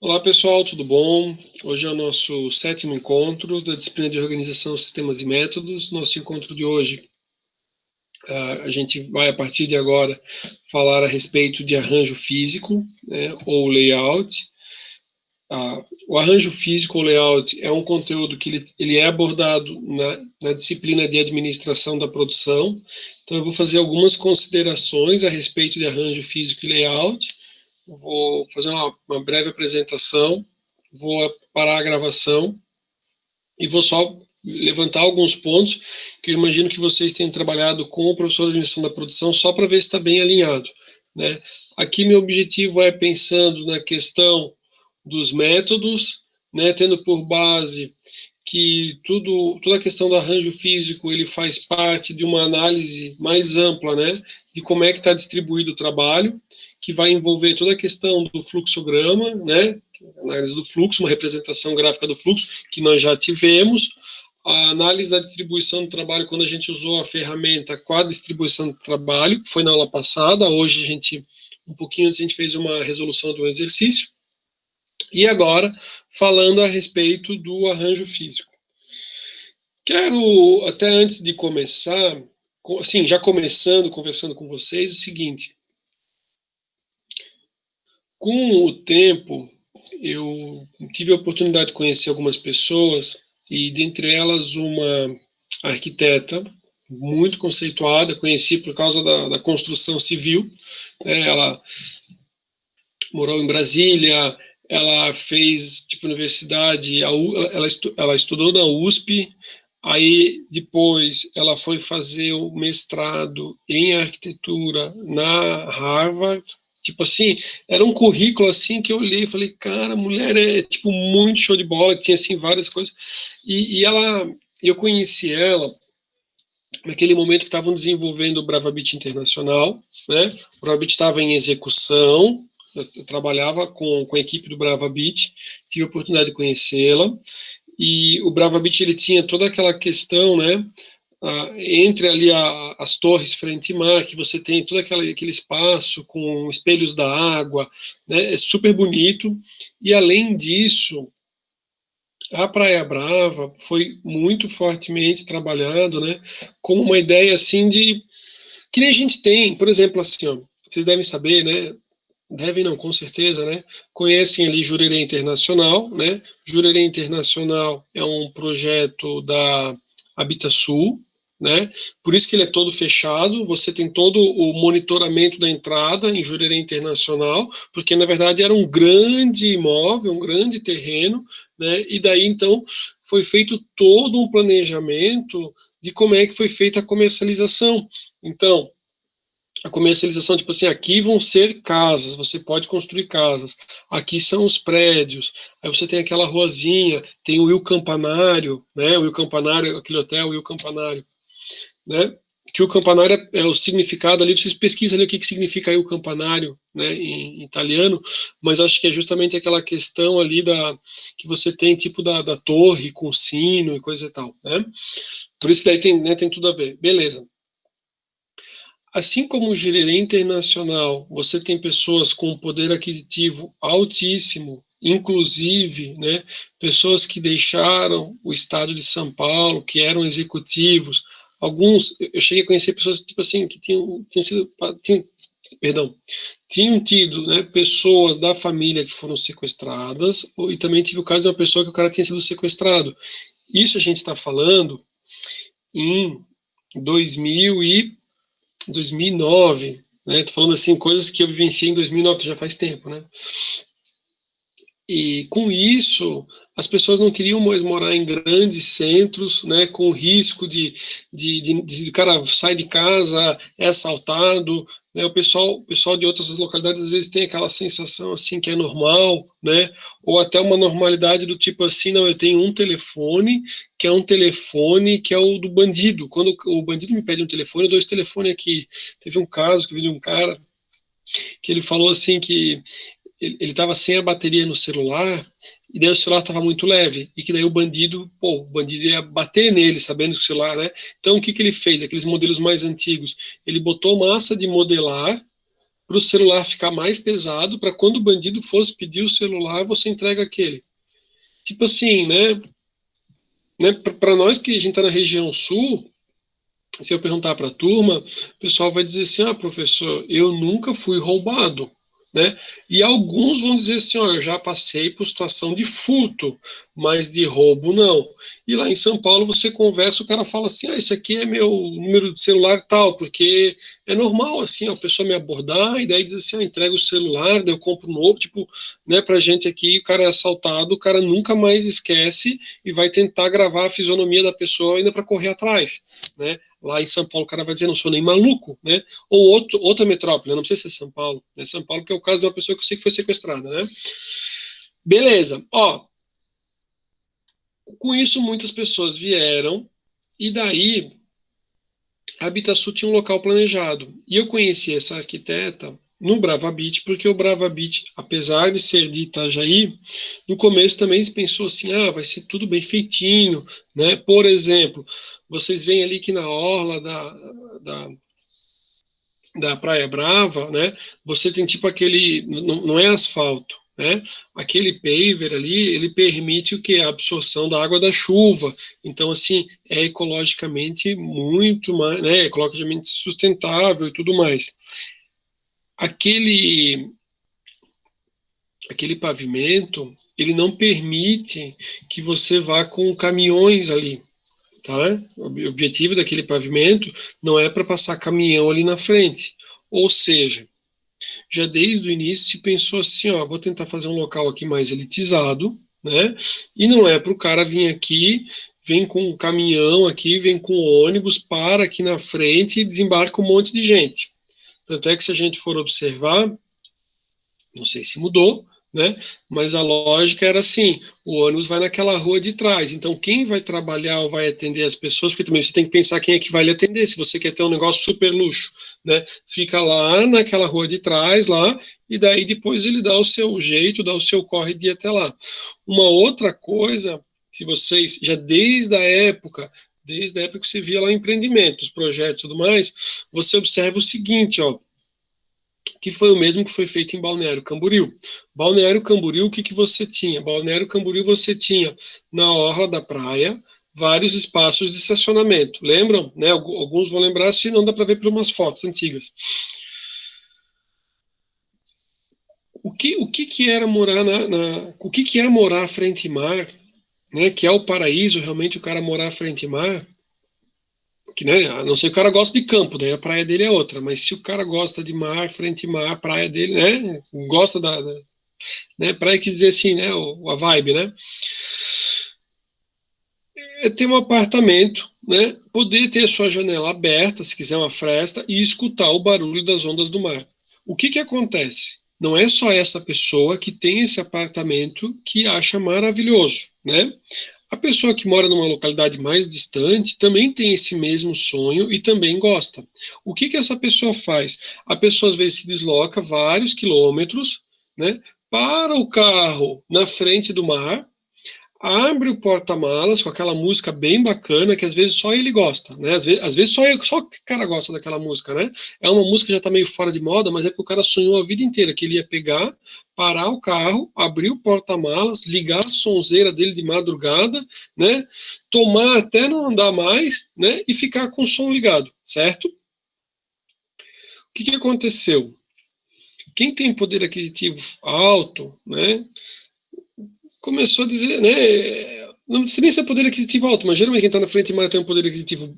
Olá pessoal, tudo bom? Hoje é o nosso sétimo encontro da disciplina de Organização, Sistemas e Métodos. Nosso encontro de hoje, a gente vai a partir de agora falar a respeito de arranjo físico, né, ou layout. O arranjo físico ou layout é um conteúdo que ele é abordado na disciplina de Administração da Produção. Então eu vou fazer algumas considerações a respeito de arranjo físico e layout. Vou fazer uma breve apresentação, vou parar a gravação e vou só levantar alguns pontos que eu imagino que vocês tenham trabalhado com o professor de administração da produção só para ver se está bem alinhado, né? Aqui meu objetivo é pensando na questão dos métodos, né, tendo por base que toda a questão do arranjo físico ele faz parte de uma análise mais ampla, né, de como é que está distribuído o trabalho, que vai envolver toda a questão do fluxograma, né, análise do fluxo, uma representação gráfica do fluxo, que nós já tivemos, a análise da distribuição do trabalho quando a gente usou a ferramenta quadro de distribuição do trabalho, que foi na aula passada, hoje a gente, um pouquinho antes a gente fez uma resolução do exercício, e agora falando a respeito do arranjo físico. Quero, até antes de começar, assim, já começando, conversando com vocês, o seguinte, com o tempo, eu tive a oportunidade de conhecer algumas pessoas, e dentre elas uma arquiteta muito conceituada, conheci por causa da construção civil, né, ela morou em Brasília, ela fez tipo universidade, ela estudou na USP, aí depois ela foi fazer o mestrado em arquitetura na Harvard. Tipo assim, era um currículo assim que eu olhei e falei, cara, a mulher é tipo muito show de bola, tinha assim várias coisas. E eu conheci ela naquele momento que estavam desenvolvendo o BravaBit Internacional, né? O BravaBit estava em execução, eu trabalhava com a equipe do BravaBit, tive a oportunidade de conhecê-la, e o BravaBit ele tinha toda aquela questão, né? Entre ali as torres frente mar, que você tem todo aquele espaço com espelhos da água, né? É super bonito, e além disso, a Praia Brava foi muito fortemente trabalhado, né, como uma ideia assim de que nem a gente tem, por exemplo, assim, ó, vocês devem saber, né, devem não, com certeza, né, conhecem ali Jurerê Internacional, né, Jurerê Internacional é um projeto da Habitasul, né, por isso que ele é todo fechado, você tem todo o monitoramento da entrada em Jurerê Internacional, porque na verdade era um grande imóvel, um grande terreno, né, e daí então foi feito todo um planejamento de como é que foi feita a comercialização. Então, a comercialização, tipo assim, aqui vão ser casas, você pode construir casas, aqui são os prédios, aí você tem aquela ruazinha, tem o Will Campanário, né, o Will Campanário, aquele hotel, o Will Campanário, né, que o campanário é o significado ali, vocês pesquisam ali o que significa aí o campanário, né, em italiano, mas acho que é justamente aquela questão ali que você tem, tipo da torre com sino e coisa e tal, né, por isso que daí tem, né, tem tudo a ver, beleza. Assim como o Jurerê Internacional, você tem pessoas com poder aquisitivo altíssimo, inclusive, né, pessoas que deixaram o estado de São Paulo, que eram executivos. Alguns, eu cheguei a conhecer pessoas tipo assim que tinham tido, né, pessoas da família que foram sequestradas, e também tive o caso de uma pessoa que o cara tinha sido sequestrado. Isso a gente está falando em 2009, né? Tô falando assim, coisas que eu vivenciei em 2009, já faz tempo, né? E com isso, as pessoas não queriam mais morar em grandes centros, né, com o risco de cara sai de casa, é assaltado, né, o pessoal de outras localidades às vezes tem aquela sensação assim que é normal, né, ou até uma normalidade do tipo assim, não, eu tenho um telefone, que é um telefone que é o do bandido. Quando o bandido me pede um telefone, eu dou esse telefone aqui. Teve um caso que eu vi de um cara que ele falou assim que ele estava sem a bateria no celular, e daí o celular estava muito leve, e que daí o bandido ia bater nele, sabendo que o celular, né? Então o que ele fez? Aqueles modelos mais antigos, ele botou massa de modelar, para o celular ficar mais pesado, para quando o bandido fosse pedir o celular, você entrega aquele. Tipo assim, né para nós que a gente está na região sul, se eu perguntar para a turma, o pessoal vai dizer assim: ah, professor, eu nunca fui roubado. Né? E alguns vão dizer assim: ó, eu já passei por situação de furto, mas de roubo não. E lá em São Paulo você conversa, o cara fala assim: ah, esse aqui é meu número de celular tal, porque é normal assim, a pessoa me abordar e daí diz assim: ah, entrega o celular, daí eu compro um novo. Tipo, né, pra gente aqui, o cara é assaltado, o cara nunca mais esquece e vai tentar gravar a fisionomia da pessoa ainda para correr atrás. Né? Lá em São Paulo, o cara vai dizer, não sou nem maluco, né? Ou outra metrópole, não sei se é São Paulo. É São Paulo, que é o caso de uma pessoa que eu sei que foi sequestrada, né? Beleza. Ó, com isso, muitas pessoas vieram, e daí a Habitasul tinha um local planejado. E eu conheci essa arquiteta no Brava Beach, porque o Brava Beach, apesar de ser de Itajaí, no começo também se pensou assim, ah, vai ser tudo bem feitinho, né? Por exemplo, vocês veem ali que na orla da, da Praia Brava, né? Você tem tipo aquele, não é asfalto, né? Aquele paver ali, ele permite o que? A absorção da água da chuva. Então, assim, é ecologicamente muito mais, né? Ecologicamente sustentável e tudo mais. Aquele aquele pavimento, ele não permite que você vá com caminhões ali, tá? O objetivo daquele pavimento não é para passar caminhão ali na frente. Ou seja, já desde o início se pensou assim, ó, vou tentar fazer um local aqui mais elitizado, né? E não é para o cara vir aqui, vem com um caminhão aqui, vem com ônibus, para aqui na frente e desembarca um monte de gente. Tanto é que se a gente for observar, não sei se mudou, né? Mas a lógica era assim: o ônibus vai naquela rua de trás. Então, quem vai trabalhar ou vai atender as pessoas, porque também você tem que pensar quem é que vai lhe atender, se você quer ter um negócio super luxo, né? Fica lá naquela rua de trás, lá, e daí depois ele dá o seu jeito, dá o seu corre de ir até lá. Uma outra coisa, se vocês, já desde a época que você via lá empreendimentos, projetos e tudo mais, você observa o seguinte, ó, que foi o mesmo que foi feito em Balneário Camboriú. Balneário Camboriú, o que, que você tinha? Balneário Camboriú você tinha na orla da praia vários espaços de estacionamento. Lembram? Né? Alguns vão lembrar, se não dá para ver por umas fotos antigas. O que era morar o que é morar frente mar, né? Que é o paraíso realmente o cara morar frente mar, que, né, a não ser que o cara gosta de campo, daí a praia dele é outra, mas se o cara gosta de mar, frente mar, a praia dele, né, gosta né, praia quer dizer assim, né, a vibe, né, é ter um apartamento, né, poder ter a sua janela aberta, se quiser uma fresta, e escutar o barulho das ondas do mar. O que que acontece? Não é só essa pessoa que tem esse apartamento que acha maravilhoso, né? A pessoa que mora numa localidade mais distante também tem esse mesmo sonho e também gosta. O que que essa pessoa faz? A pessoa às vezes se desloca vários quilômetros, né, para o carro na frente do mar, abre o porta-malas com aquela música bem bacana que às vezes só ele gosta, né? Às vezes só o cara gosta daquela música, né? É uma música que já tá meio fora de moda, mas é porque o cara sonhou a vida inteira que ele ia pegar, parar o carro, abrir o porta-malas, ligar a sonzeira dele de madrugada, né? Tomar até não andar mais, né? E ficar com o som ligado, certo? O que que aconteceu? Quem tem poder aquisitivo alto, né? Começou a dizer, né? Não precisa nem ser poder aquisitivo alto, mas geralmente quem está na frente de mar tem um poder aquisitivo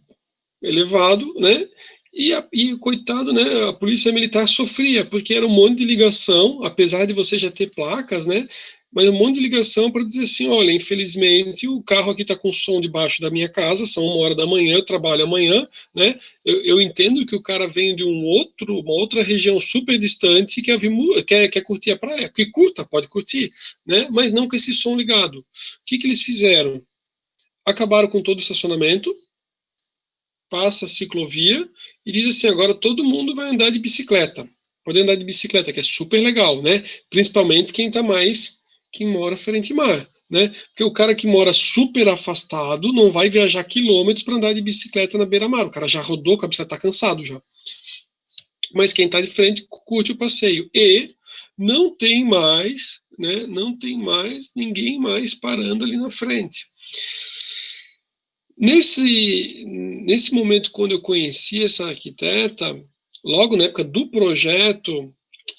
elevado, né? E coitado, né? A polícia militar sofria, porque era um monte de ligação, apesar de você já ter placas, né? Mas um monte de ligação para dizer assim: olha, infelizmente o carro aqui está com som debaixo da minha casa, são 1 hora da manhã, eu trabalho amanhã, né? Eu entendo que o cara vem de uma outra região super distante que quer curtir a praia, que curta, pode curtir, né? Mas não com esse som ligado. O que que eles fizeram? Acabaram com todo o estacionamento, passa a ciclovia e diz assim: agora todo mundo vai andar de bicicleta. Pode andar de bicicleta, que é super legal, né? Principalmente quem mora frente ao mar, né? Porque o cara que mora super afastado não vai viajar quilômetros para andar de bicicleta na beira-mar. O cara já rodou com a bicicleta, tá cansado já. mas quem está de frente curte o passeio. E não tem mais, né, não tem mais ninguém mais parando ali na frente. Nesse momento, quando eu conheci essa arquiteta, logo na época do projeto,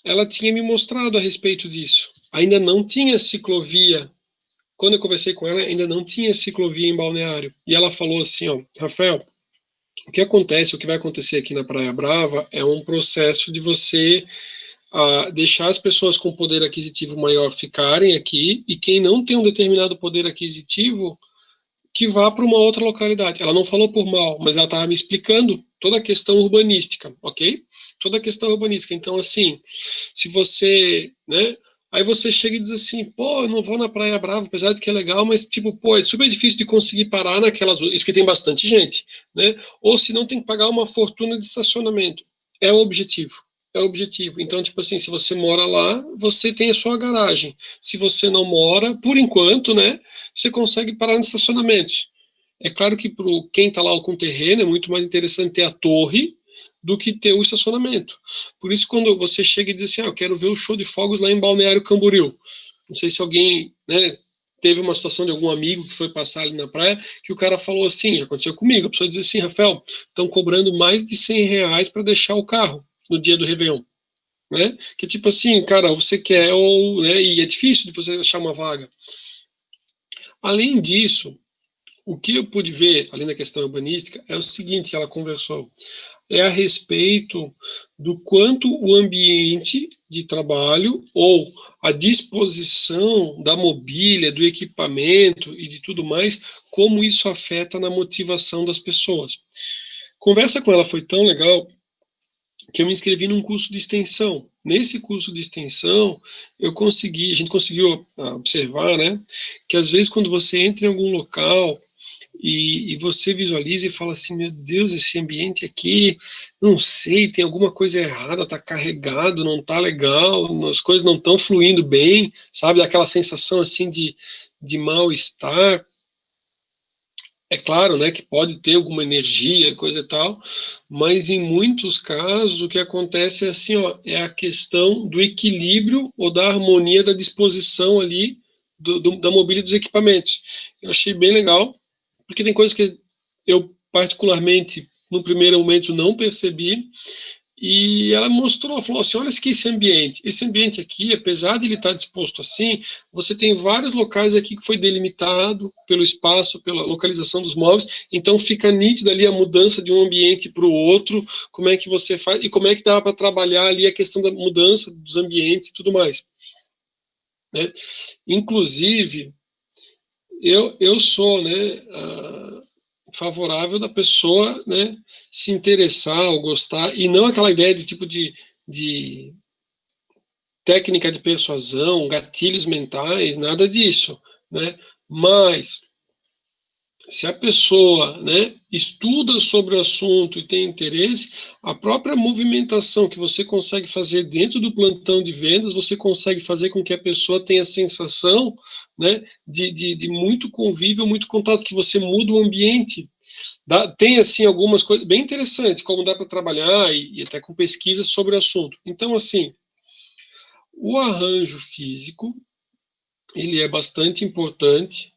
ela tinha me mostrado a respeito disso. Ainda não tinha ciclovia. Quando eu conversei com ela, ainda não tinha ciclovia em Balneário. E ela falou assim, ó, Rafael, o que acontece, o que vai acontecer aqui na Praia Brava é um processo de você deixar as pessoas com poder aquisitivo maior ficarem aqui, e quem não tem um determinado poder aquisitivo, que vá para uma outra localidade. Ela não falou por mal, mas ela estava me explicando toda a questão urbanística, ok? Toda a questão urbanística. Então, assim, se você, né, aí você chega e diz assim, pô, eu não vou na Praia Brava, apesar de que é legal, mas, tipo, pô, é super difícil de conseguir parar naquelas ruas, isso que tem bastante gente, né? Ou se não, tem que pagar uma fortuna de estacionamento. É o objetivo. É o objetivo. Então, tipo assim, se você mora lá, você tem a sua garagem. Se você não mora, por enquanto, né, você consegue parar nos estacionamentos. É claro que para quem está lá com terreno é muito mais interessante ter a torre do que ter o estacionamento. Por isso, quando você chega e diz assim, eu quero ver o show de fogos lá em Balneário Camboriú. Não sei se alguém, né, teve uma situação de algum amigo que foi passar ali na praia, que o cara falou assim, já aconteceu comigo, a pessoa diz assim, Rafael, estão cobrando mais de R$100 para deixar o carro no dia do Réveillon. Né? Que tipo assim, cara, você quer, ou, né, e é difícil de você achar uma vaga. Além disso, o que eu pude ver, além da questão urbanística, é o seguinte, ela conversou, é a respeito do quanto o ambiente de trabalho ou a disposição da mobília, do equipamento e de tudo mais, como isso afeta na motivação das pessoas. Conversa com ela foi tão legal que eu me inscrevi num curso de extensão. Nesse curso de extensão, a gente conseguiu observar, né, que às vezes quando você entra em algum local e você visualiza e fala assim, meu Deus, esse ambiente aqui, não sei, tem alguma coisa errada, tá carregado, não tá legal, as coisas não estão fluindo bem, sabe, aquela sensação assim de mal-estar. É claro, né, que pode ter alguma energia, coisa e tal, mas em muitos casos o que acontece é assim, ó, é a questão do equilíbrio ou da harmonia da disposição ali da mobília dos equipamentos. Eu achei bem legal, porque tem coisas que eu particularmente no primeiro momento não percebi, e ela mostrou, falou assim, olha aqui esse ambiente aqui, apesar de ele estar disposto assim, você tem vários locais aqui que foi delimitado pelo espaço, pela localização dos móveis, então fica nítida ali a mudança de um ambiente para o outro, como é que você faz, e como é que dá para trabalhar ali a questão da mudança dos ambientes e tudo mais. Né? Inclusive, eu sou, né, favorável da pessoa, né, se interessar ou gostar, e não aquela ideia de tipo de técnica de persuasão, gatilhos mentais, nada disso, né? Mas se a pessoa, né, estuda sobre o assunto e tem interesse, a própria movimentação que você consegue fazer dentro do plantão de vendas, você consegue fazer com que a pessoa tenha a sensação, né, de muito convívio, muito contato, que você muda o ambiente. Tem, assim, algumas coisas bem interessantes, como dá para trabalhar e até com pesquisas sobre o assunto. Então, assim, o arranjo físico, ele é bastante importante.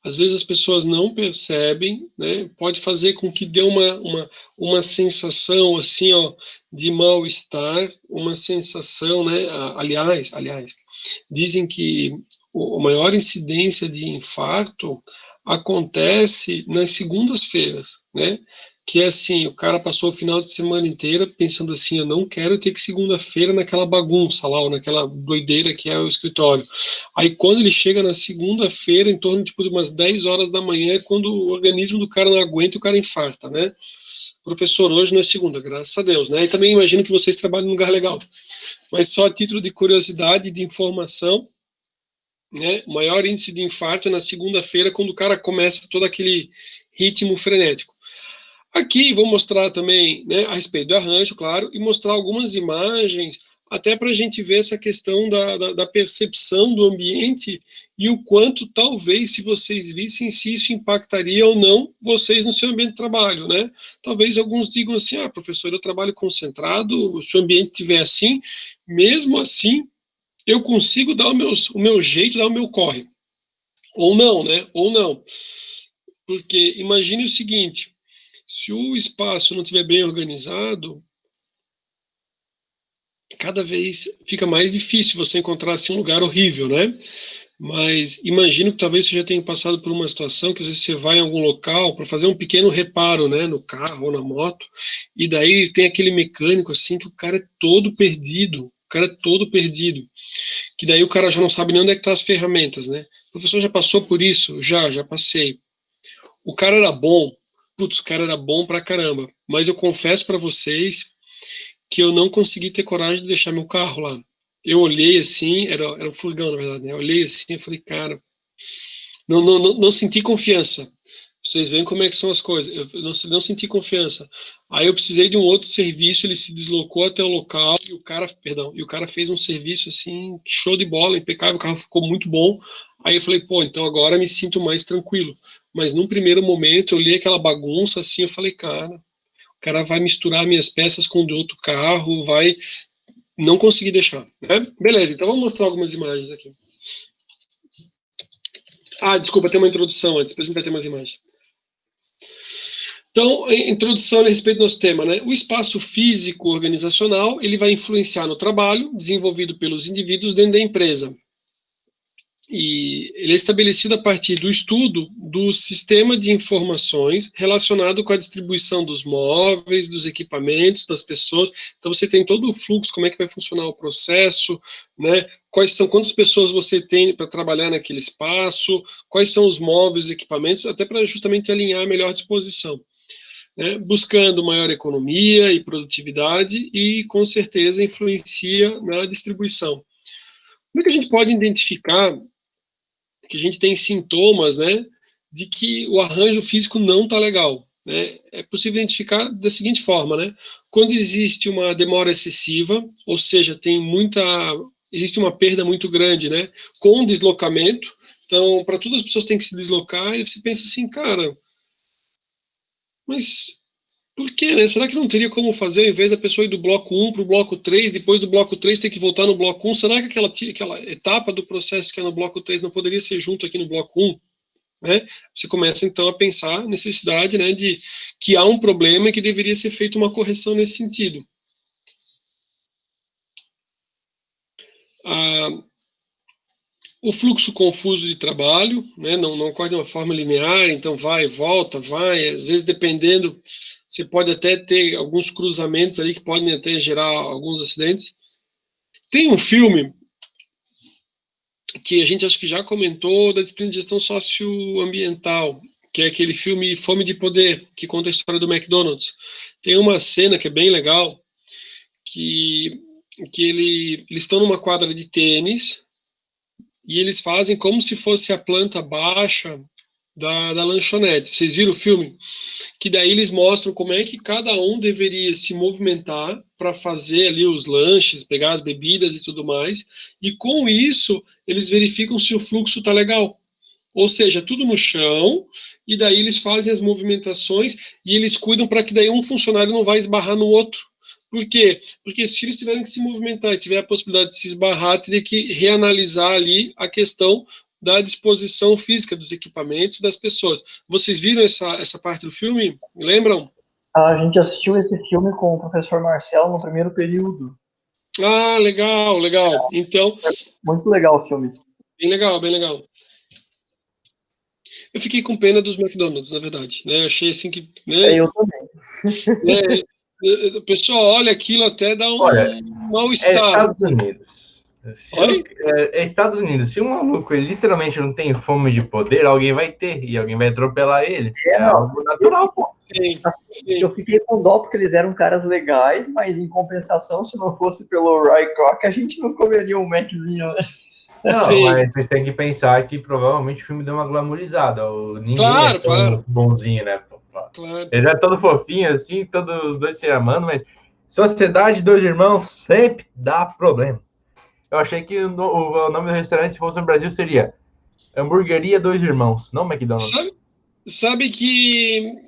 Às vezes as pessoas não percebem, né? Pode fazer com que dê uma sensação assim, ó, de mal-estar, uma sensação, né? Aliás, dizem que a maior incidência de infarto acontece nas segundas-feiras, né? Que é assim, o cara passou o final de semana inteira pensando assim, eu não quero ter que segunda-feira naquela bagunça lá, ou naquela doideira que é o escritório. Aí quando ele chega na segunda-feira, em torno tipo, de umas 10 horas da manhã, é quando o organismo do cara não aguenta e o cara infarta, né? Professor, hoje não é segunda, graças a Deus, né? E também imagino que vocês trabalham num lugar legal. Mas só a título de curiosidade, de informação, né? O maior índice de infarto é na segunda-feira, quando o cara começa todo aquele ritmo frenético. Aqui vou mostrar também, né, a respeito do arranjo, claro, e mostrar algumas imagens até para a gente ver essa questão da percepção do ambiente e o quanto, talvez, se vocês vissem, se isso impactaria ou não vocês no seu ambiente de trabalho, né? Talvez alguns digam assim, professor, eu trabalho concentrado, se o ambiente estiver assim, mesmo assim, eu consigo dar o meu jeito, dar o meu corre. Ou não, né? Ou não. Porque imagine o seguinte, se o espaço não estiver bem organizado, cada vez fica mais difícil você encontrar assim, um lugar horrível, né? Mas imagino que talvez você já tenha passado por uma situação que às vezes você vai em algum local para fazer um pequeno reparo, né, no carro ou na moto, e daí tem aquele mecânico assim que o cara é todo perdido, que daí o cara já não sabe nem onde é que tá as ferramentas, né? O professor já passou por isso? Já passei. O cara era bom, putz, o cara era bom pra caramba, mas eu confesso para vocês que eu não consegui ter coragem de deixar meu carro lá. Eu olhei assim, era um furgão, na verdade, né? Eu olhei assim e falei, cara, não senti confiança. Vocês veem como é que são as coisas. Eu não senti confiança. Aí eu precisei de um outro serviço, ele se deslocou até o local e o cara fez um serviço assim, show de bola, impecável, o carro ficou muito bom. Aí eu falei, pô, então agora me sinto mais tranquilo. Mas num primeiro momento eu li aquela bagunça assim, eu falei, cara, o cara vai misturar minhas peças com o do outro carro, vai não consegui deixar, né? Beleza, então vamos mostrar algumas imagens aqui. Desculpa, tem uma introdução antes, depois a gente vai ter mais imagens. Então, introdução a respeito do nosso tema, né? O espaço físico organizacional, ele vai influenciar no trabalho desenvolvido pelos indivíduos dentro da empresa. E ele é estabelecido a partir do estudo do sistema de informações relacionado com a distribuição dos móveis, dos equipamentos, das pessoas. Então você tem todo o fluxo, como é que vai funcionar o processo, né? Quantas pessoas você tem para trabalhar naquele espaço, quais são os móveis, os equipamentos, até para justamente alinhar a melhor disposição. Né, buscando maior economia e produtividade e, com certeza, influencia na distribuição. Como é que a gente pode identificar que a gente tem sintomas, né, de que o arranjo físico não está legal? Né? É possível identificar da seguinte forma, né? Quando existe uma demora excessiva, ou seja, existe uma perda muito grande, né, com deslocamento. Então, para todas as pessoas têm que se deslocar, e você pensa assim, cara, mas por quê, né? Será que não teria como fazer, ao invés da pessoa ir do bloco 1 para o bloco 3, depois do bloco 3 ter que voltar no bloco 1? Será que aquela etapa do processo que é no bloco 3 não poderia ser junto aqui no bloco 1? Né? Você começa, então, a pensar a necessidade, né, de que há um problema e que deveria ser feita uma correção nesse sentido. O fluxo confuso de trabalho, né, não ocorre de uma forma linear, então vai, volta, vai, às vezes dependendo, você pode até ter alguns cruzamentos ali que podem até gerar alguns acidentes. Tem um filme que a gente acho que já comentou da disciplina de gestão socioambiental, que é aquele filme Fome de Poder, que conta a história do McDonald's. Tem uma cena que é bem legal, que eles estão numa quadra de tênis, e eles fazem como se fosse a planta baixa da lanchonete. Vocês viram o filme? Que daí eles mostram como é que cada um deveria se movimentar para fazer ali os lanches, pegar as bebidas e tudo mais. E com isso, eles verificam se o fluxo está legal. Ou seja, tudo no chão, e daí eles fazem as movimentações e eles cuidam para que daí um funcionário não vai esbarrar no outro. Por quê? Porque se eles tiverem que se movimentar e tiver a possibilidade de se esbarrar, teria que reanalisar ali a questão da disposição física dos equipamentos das pessoas. Vocês viram essa parte do filme? Lembram? A gente assistiu esse filme com o professor Marcelo no primeiro período. Legal, legal. Então, muito legal o filme. Bem legal, bem legal. Eu fiquei com pena dos McDonald's, na verdade. Né? Eu achei assim que... Né, eu também. Né, o pessoal olha aquilo até dá um mal-estar. É Estados Unidos. É Estados Unidos. Se um maluco ele literalmente não tem fome de poder, alguém vai ter. E alguém vai atropelar ele. É algo natural, pô. Sim. Eu fiquei com dó porque eles eram caras legais, mas em compensação, se não fosse pelo Ray Kroc, a gente não comeria um Maczinho, né? Não, mas vocês têm que pensar que provavelmente o filme deu uma glamourizada. Ninguém é tão bonzinho, né? Claro. Ele é todo fofinho, assim, todos os dois se amando, mas Sociedade Dois Irmãos sempre dá problema. Eu achei que o nome do restaurante, se fosse no Brasil, seria Hamburgueria Dois Irmãos, não McDonald's. Sabe que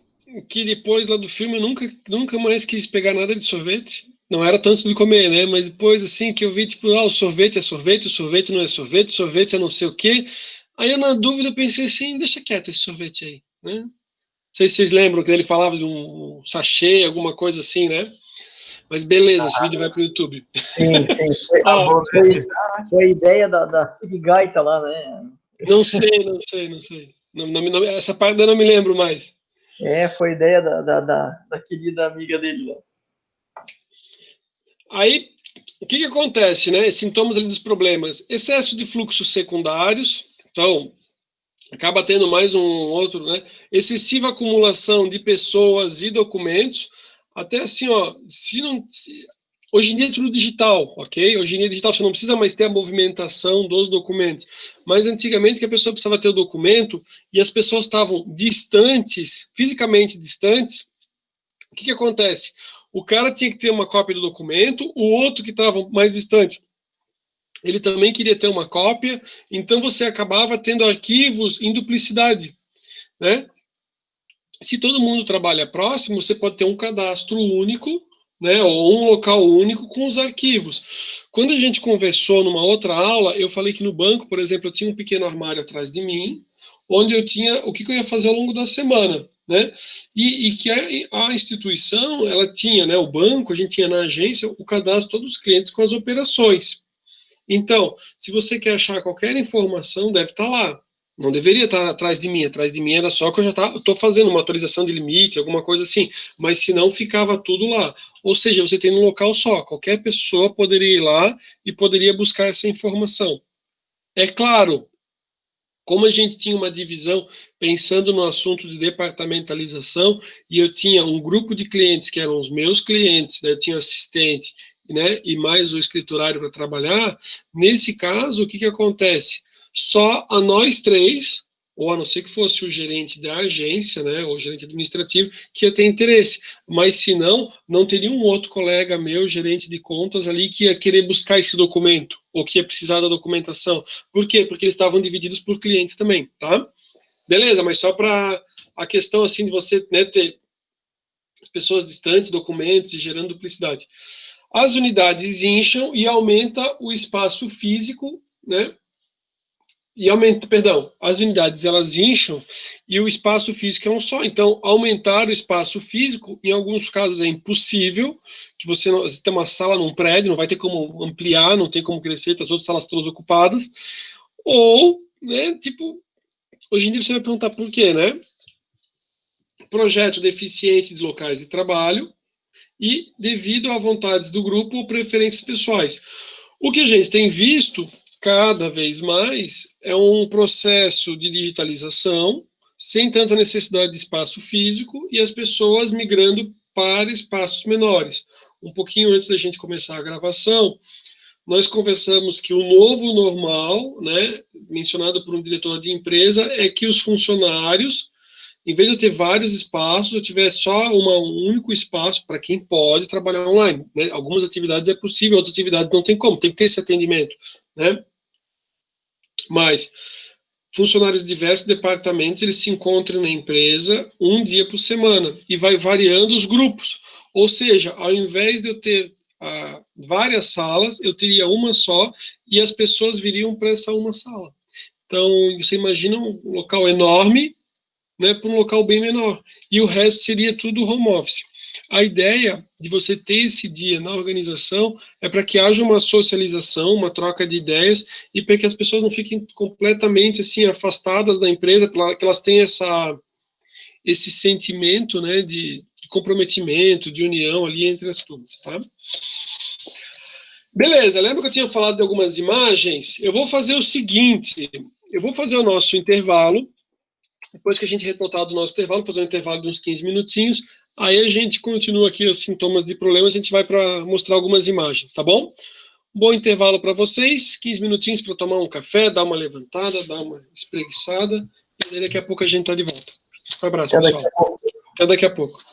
depois lá do filme eu nunca mais quis pegar nada de sorvete. Não era tanto de comer, né? Mas depois, assim, que eu vi, tipo, o sorvete é sorvete, o sorvete não é sorvete, o sorvete é não sei o quê. Aí eu, na dúvida, pensei assim, deixa quieto esse sorvete aí, né? Não sei se vocês lembram que ele falava de um sachê, alguma coisa assim, né? Mas beleza, esse vídeo vai pro YouTube. Sim. Foi a ideia da Cid Gaita lá, né? Não sei. Essa parte eu não me lembro mais. Foi a ideia da querida amiga dele lá. Aí, o que acontece, né? Sintomas ali dos problemas. Excesso de fluxos secundários. Então, acaba tendo mais um outro, né? Excessiva acumulação de pessoas e documentos. Até assim, ó, hoje em dia é tudo digital, ok? Hoje em dia é digital, você não precisa mais ter a movimentação dos documentos. Mas antigamente que a pessoa precisava ter o documento e as pessoas estavam distantes, fisicamente distantes, o que acontece? O cara tinha que ter uma cópia do documento, o outro que estava mais distante, ele também queria ter uma cópia, então você acabava tendo arquivos em duplicidade, né? Se todo mundo trabalha próximo, você pode ter um cadastro único, né, ou um local único com os arquivos. Quando a gente conversou numa outra aula, eu falei que no banco, por exemplo, eu tinha um pequeno armário atrás de mim, onde eu tinha o que eu ia fazer ao longo da semana, né? E que a instituição, ela tinha, né, o banco, a gente tinha na agência o cadastro de todos os clientes com as operações. Então, se você quer achar qualquer informação, deve estar lá. Não deveria estar atrás de mim. Atrás de mim era só que eu já estou fazendo uma atualização de limite, alguma coisa assim. Mas se não, ficava tudo lá. Ou seja, você tem um local só. Qualquer pessoa poderia ir lá e poderia buscar essa informação. É claro, como a gente tinha uma divisão pensando no assunto de departamentalização, e eu tinha um grupo de clientes que eram os meus clientes, né, eu tinha assistente, né, e mais o escriturário para trabalhar, nesse caso, o que acontece? Só a nós três, ou a não ser que fosse o gerente da agência, né, ou o gerente administrativo, que ia ter interesse. Mas, se não, não teria um outro colega meu, gerente de contas ali, que ia querer buscar esse documento, ou que ia precisar da documentação. Por quê? Porque eles estavam divididos por clientes também, tá? Beleza, mas só para a questão, assim, de você, né, ter as pessoas distantes, documentos e gerando duplicidade. As unidades incham e aumenta o espaço físico, né? E aumenta, perdão, as unidades elas incham e o espaço físico é um só. Então, aumentar o espaço físico, em alguns casos é impossível, que você tem uma sala num prédio, não vai ter como ampliar, não tem como crescer, tá as outras salas todas ocupadas. Ou, né, tipo, hoje em dia você vai perguntar por quê, né? Projeto deficiente de locais de trabalho e devido a vontades do grupo ou preferências pessoais. O que a gente tem visto cada vez mais é um processo de digitalização sem tanta necessidade de espaço físico e as pessoas migrando para espaços menores. Um pouquinho antes da gente começar a gravação, nós conversamos que o novo normal, né, mencionado por um diretor de empresa, é que os funcionários, em vez de eu ter vários espaços, eu tiver só um único espaço para quem pode trabalhar online, né? Algumas atividades é possível, outras atividades não tem como, tem que ter esse atendimento, né? Mas funcionários de diversos departamentos, eles se encontram na empresa um dia por semana e vai variando os grupos. Ou seja, ao invés de eu ter várias salas, eu teria uma só e as pessoas viriam para essa uma sala. Então, você imagina um local enorme, né, para um local bem menor. E o resto seria tudo home office. A ideia de você ter esse dia na organização é para que haja uma socialização, uma troca de ideias e para que as pessoas não fiquem completamente assim afastadas da empresa, para que elas tenham esse sentimento, né, de comprometimento, de união ali entre as turmas, tá? Beleza, lembra que eu tinha falado de algumas imagens? Eu vou fazer o seguinte, eu vou fazer o nosso intervalo. Depois que a gente retornar do nosso intervalo, fazer um intervalo de uns 15 minutinhos, aí a gente continua aqui os sintomas de problemas, a gente vai para mostrar algumas imagens, tá bom? Bom intervalo para vocês, 15 minutinhos para tomar um café, dar uma levantada, dar uma espreguiçada, e daqui a pouco a gente está de volta. Um abraço, pessoal. Até daqui a pouco.